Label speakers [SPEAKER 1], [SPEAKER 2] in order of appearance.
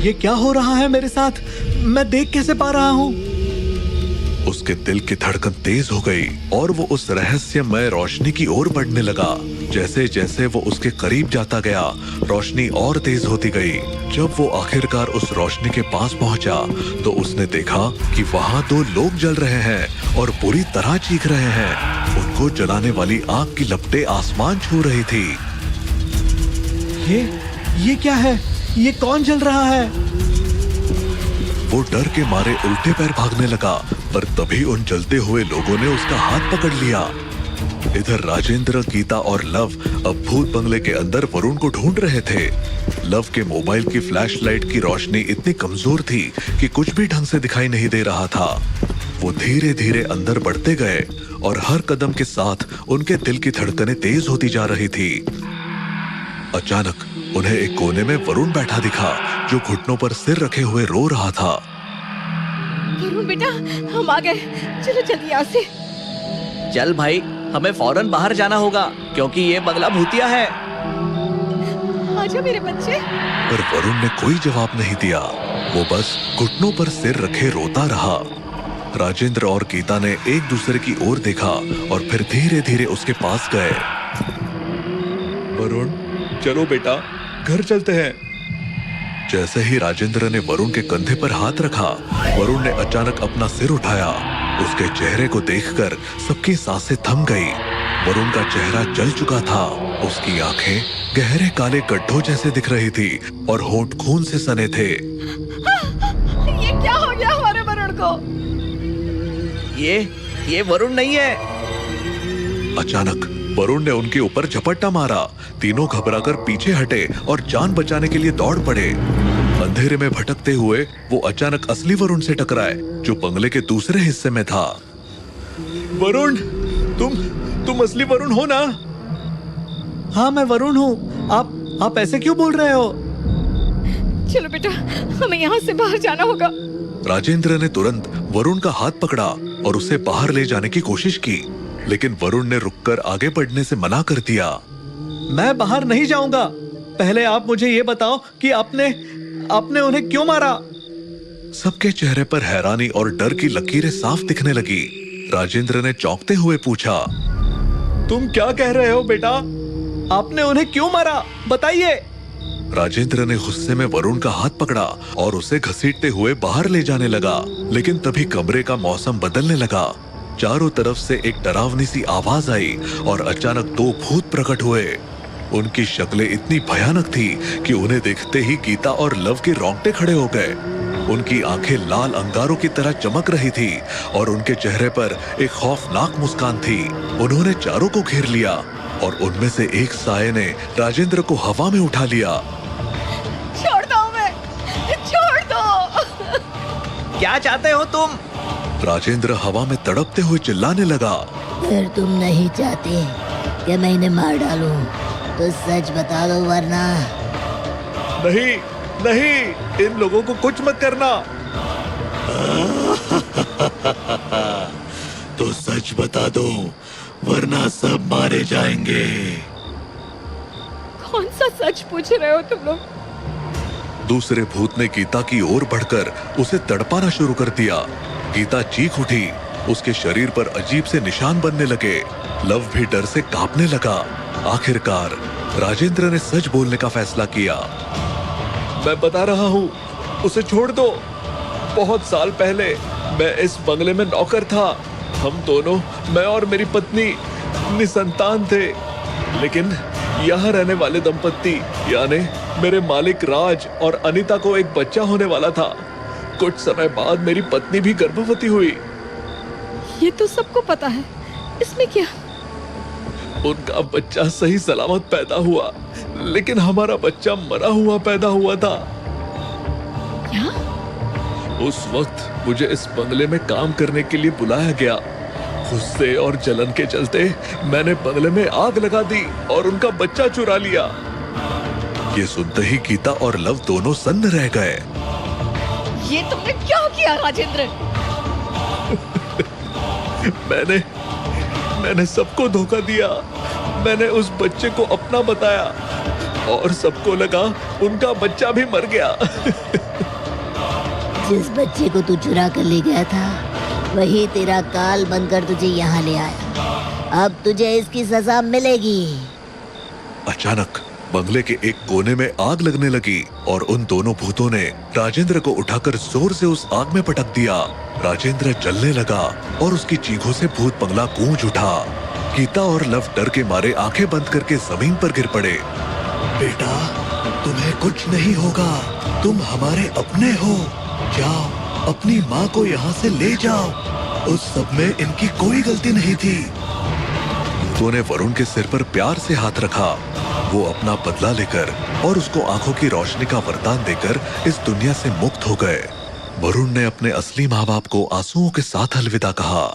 [SPEAKER 1] ये क्या हो रहा है मेरे साथ? मैं देख कैसे पा रहा हूँ?
[SPEAKER 2] उसके दिल की धड़कन तेज हो गई और वो उस रहस्यमय रोशनी की ओर बढ़ने लगा। जैसे जैसे वो उसके करीब जाता गया, रोशनी और तेज होती गई। जब वो आखिरकार उस रोशनी के पास पहुंचा, तो उसने देखा कि वहां दो लोग जल रहे हैं और बुरी तरह चीख रहे हैं। उनको जलाने वाली आग की लपटें आसमान छू रही थी।
[SPEAKER 1] ये क्या है? ये कौन जल रहा है?
[SPEAKER 2] वो डर के मारे उल्टे पैर भागने लगा, पर तभी उन जलते हुए लोगों ने उसका हाथ पकड़ लिया। इधर राजेंद्र, गीता और लव अब भूत बंगले के अंदर वरुण को ढूंढ रहे थे। लव के मोबाइल की फ्लैशलाइट की रोशनी इतनी कमजोर थी कि कुछ भी ढंग से दिखाई नहीं दे रहा था। वो धीरे धीरे अंदर बढ़ते गए और हर कदम के साथ उनके दिल की धड़कनें तेज होती जा रही थी। अचानक उन्हें एक कोने में वरुण बैठा दिखा, जो घुटनों पर सिर रखे हुए रो रहा था।
[SPEAKER 3] वरुण बेटा, हम आ गए। चलो जल्दी यहाँ से।
[SPEAKER 4] चल भाई, हमें फौरन बाहर जाना होगा क्योंकि ये बंगला भूतिया है।
[SPEAKER 3] आजा मेरे बच्चे।
[SPEAKER 2] पर वरुण ने कोई जवाब नहीं दिया। वो बस घुटनों पर सिर रखे रोता रहा। राजेंद्र और गीता ने एक दूसरे की ओर देखा और फिर धीरे धीरे उसके पास गए।
[SPEAKER 1] वरुण, चलो बेटा, घर चलते हैं।
[SPEAKER 2] जैसे ही राजेंद्र ने वरुण के कंधे पर हाथ रखा, वरुण ने अचानक अपना सिर उठाया। उसके चेहरे को देखकर सबकी सांसें थम गई। वरुण का चेहरा जल चुका था। उसकी आंखें गहरे काले गड्ढों जैसे दिख रही थी और होंठ खून से सने थे।
[SPEAKER 3] ये क्या हो गया हमारे वरुण को?
[SPEAKER 4] ये वरुण नहीं है।
[SPEAKER 2] अचानक वरुण ने उनके ऊपर झपट्टा मारा। तीनों घबराकर पीछे हटे और जान बचाने के लिए दौड़ पड़े। अंधेरे में भटकते हुए वो अचानक असली वरुण से टकराए, जो बंगले के दूसरे हिस्से में था।
[SPEAKER 1] वरुण, तुम असली वरुण हो ना? हाँ, मैं वरुण हूँ। आप ऐसे क्यों बोल रहे हो?
[SPEAKER 3] चलो बेटा, हमें यहाँ से बाहर जाना होगा।
[SPEAKER 2] राजेंद्र ने तुरंत वरुण का हाथ पकड़ा और उसे बाहर ले जाने की कोशिश की, लेकिन वरुण ने रुककर आगे बढ़ने से मना कर दिया।
[SPEAKER 1] मैं बाहर नहीं जाऊंगा। पहले आप मुझे ये बताओ कि आपने उन्हें क्यों मारा?
[SPEAKER 2] सबके चेहरे पर हैरानी और डर की लकीरें साफ दिखने लगी। राजेंद्र ने चौंकते हुए पूछा,
[SPEAKER 1] तुम क्या कह रहे हो बेटा? आपने उन्हें क्यों मारा? बताइए।
[SPEAKER 2] राजेंद्र ने गुस्से में वरुण का हाथ पकड़ा और उसे घसीटते हुए बाहर ले जाने लगा। लेकिन तभी कमरे का मौसम बदलने लगा। चारों तरफ से एक डरावनी सी आवाज आई और अचानक दो भूत प्रकट हुए। उनकी शक्लें इतनी भयानक थी कि उन्हें देखते ही गीता और लव के रोंगटे खड़े हो गए। उनकी आंखें लाल अंगारों की तरह चमक रही थी और उनके चेहरे पर एक खौफनाक मुस्कान थी। उन्होंने चारों को घेर लिया और उनमें से एक साये ने राजेंद्र को हवा में उठा लिया।
[SPEAKER 3] छोड़ दो, मैं छोड़ दो।
[SPEAKER 4] क्या चाहते हो तुम?
[SPEAKER 2] राजेंद्र हवा में तड़पते हुए चिल्लाने लगा।
[SPEAKER 5] फिर तुम नहीं चाहते कि मैं इन्हें मार डालूं, तो सच बता दो, वरना।
[SPEAKER 1] नहीं, इन लोगों को कुछ मत करना।
[SPEAKER 2] तो सच बता दो, वरना सब मारे जाएंगे।
[SPEAKER 3] कौन सा सच पूछ रहे हो तुम लोग?
[SPEAKER 2] दूसरे भूत ने गीता की ओर बढ़कर उसे तड़पाना शुरू कर दिया। गीता चीख उठी। उसके शरीर पर अजीब से निशान बनने लगे। लव भी डर से कांपने लगा। आखिरकार राजेंद्र ने सच बोलने का फैसला किया।
[SPEAKER 1] मैं बता रहा हूँ, उसे छोड़ दो। बहुत साल पहले मैं इस बंगले में नौकर था। हम दोनों, मैं और मेरी पत्नी, निसंतान थे। लेकिन यहाँ रहने वाले दंपत्ति यानी मेरे मालिक राज और अनीता को एक बच्चा होने वाला था। कुछ समय बाद मेरी पत्नी भी गर्भवती हुई।
[SPEAKER 3] ये तो सबको पता है, इसमें क्या?
[SPEAKER 1] उनका बच्चा सही सलामत पैदा हुआ, लेकिन हमारा बच्चा मरा हुआ पैदा हुआ था।
[SPEAKER 3] क्या?
[SPEAKER 1] उस वक्त मुझे इस बंगले में काम करने के लिए बुलाया गया। गुस्से और जलन के चलते मैंने बंगले में आग लगा दी और उनका बच्चा चुरा लिया।
[SPEAKER 2] ये सुनते ही गीता और लव दोनों सन्न रह गए।
[SPEAKER 3] ये तुमने क्या किया राजेंद्र?
[SPEAKER 1] मैंने सबको धोखा दिया। मैंने उस बच्चे को अपना बताया, और सबको लगा उनका बच्चा भी मर गया।
[SPEAKER 5] जिस बच्चे को तू चुरा कर ले गया था वही तेरा काल बनकर तुझे यहाँ ले आया। अब तुझे इसकी सजा मिलेगी।
[SPEAKER 2] अचानक बंगले के एक कोने में आग लगने लगी और उन दोनों भूतों ने राजेंद्र को उठाकर जोर से उस आग में पटक दिया। राजेंद्र जलने लगा और उसकी चीखों से भूत बंगला गूंज उठा। गीता और लव डर के मारे आंखें बंद करके जमीन पर गिर पड़े। बेटा, तुम्हें कुछ नहीं होगा, तुम हमारे अपने हो। जाओ, अपनी माँ को यहाँ से ले जाओ। उस सब में इनकी कोई गलती नहीं थी। भूतों ने वरुण के सिर पर प्यार से हाथ रखा। वो अपना बदला लेकर और उसको आंखों की रोशनी का वरदान देकर इस दुनिया से मुक्त हो गए। वरुण ने अपने असली माँ बाप को आंसुओं के साथ अलविदा कहा।